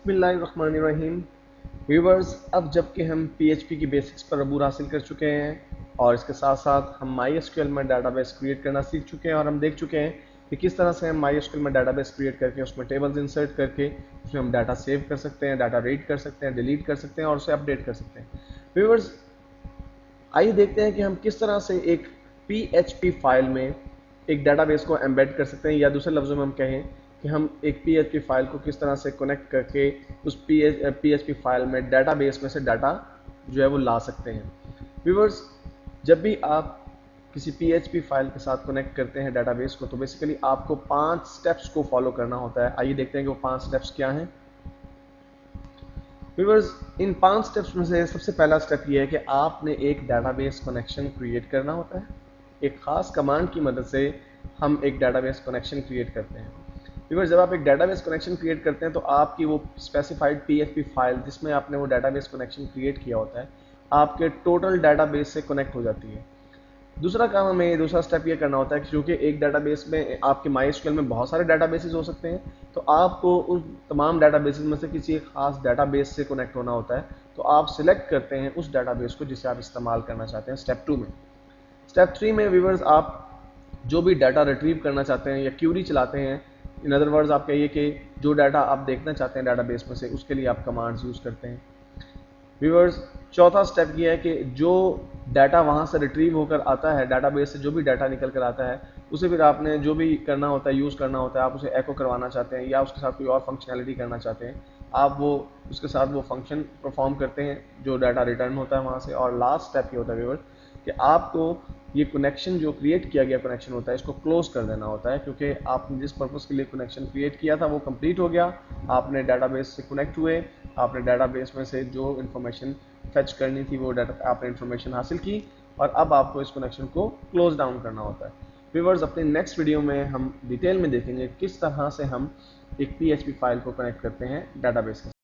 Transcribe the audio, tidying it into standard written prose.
बिस्मिल्लाहिर्रहमानिर्रहीम। व्यूवर्स, अब जबकि हम PHP की बेसिक्स पर अबूर हासिल कर चुके हैं और इसके साथ साथ हम MySQL में डाटाबेस क्रिएट करना सीख चुके हैं और हम देख चुके हैं कि किस तरह से हम MySQL में डाटाबेस क्रिएट करके उसमें टेबल्स इंसर्ट करके उसमें हम डाटा सेव कर सकते हैं, डाटा रीड कर सकते हैं, डिलीट कर सकते हैं और उसे अपडेट कर सकते हैं। व्यूवर्स, आइए देखते हैं कि हम किस तरह से एक PHP फाइल में एक डाटाबेस को एम्बेड कर सकते हैं, या दूसरे लफ्ज़ों में हम कहें कि हम एक PHP फाइल को किस तरह से कनेक्ट करके उस PHP फाइल में डाटाबेस में से डाटा जो है वो ला सकते हैं। व्यूवर्स, जब भी आप किसी PHP फाइल के साथ कनेक्ट करते हैं डाटाबेस को, तो बेसिकली आपको 5 स्टेप्स को फॉलो करना होता है। आइए देखते हैं कि वो 5 स्टेप्स क्या हैं। व्यूवर्स, इन 5 स्टेप्स में से सबसे पहला स्टेप ये है कि आपने एक डाटाबेस कनेक्शन क्रिएट करना होता है। एक ख़ास कमांड की मदद से हम एक डाटाबेस कनेक्शन क्रिएट करते हैं। व्यूवर्स, जब आप एक डाटाबेस कनेक्शन क्रिएट करते हैं तो आपकी वो स्पेसिफाइड PHP फाइल जिसमें आपने वो डाटाबेस कनेक्शन क्रिएट किया होता है आपके टोटल डाटाबेस से कनेक्ट हो जाती है। दूसरा काम हमें दूसरा स्टेप ये करना होता है कि क्योंकि एक डाटाबेस में आपके MySQL में बहुत सारे डाटाबेसेस हो सकते हैं, तो आपको उन तमाम डाटाबेसेस में से किसी एक खास डाटाबेस से कनेक्ट होना होता है। तो आप सिलेक्ट करते हैं उस डाटाबेस को जिसे आप इस्तेमाल करना चाहते हैं स्टेप 2 में। स्टेप 3 में व्यूवर्स, आप जो भी डाटा रिट्रीव करना चाहते हैं या क्यूरी चलाते हैं, इन अदर वर्ड्स आप कहिए कि जो डाटा आप देखना चाहते हैं डाटाबेस में से, उसके लिए आप कमांड्स यूज़ करते हैं। व्यूवर्स, चौथा स्टेप ये है कि जो डाटा वहाँ से रिट्रीव होकर आता है, डाटाबेस से जो भी डाटा निकल कर आता है, उसे फिर आपने जो भी करना होता है, यूज़ करना होता है, आप उसे एको करवाना चाहते हैं या उसके साथ कोई और फंक्शनैलिटी करना चाहते हैं, आप वो उसके साथ वो फंक्शन परफॉर्म करते हैं जो डाटा रिटर्न होता है वहाँ से। और लास्ट स्टेप ये होता है व्यूवर्स कि आपको ये कनेक्शन जो क्रिएट किया गया कनेक्शन होता है, इसको क्लोज कर देना होता है, क्योंकि आपने जिस पर्पज़ के लिए कनेक्शन क्रिएट किया था वो कंप्लीट हो गया। आपने डाटाबेस से कनेक्ट हुए, आपने डाटाबेस में से जो इन्फॉर्मेशन फेच करनी थी वो डाटा आपने इन्फॉर्मेशन हासिल की, और अब आपको इस कनेक्शन को क्लोज डाउन करना होता है। व्यूवर्स, अपने नेक्स्ट वीडियो में हम डिटेल में देखेंगे किस तरह से हम एक PHP फाइल को कनेक्ट करते हैं डाटाबेस के साथ।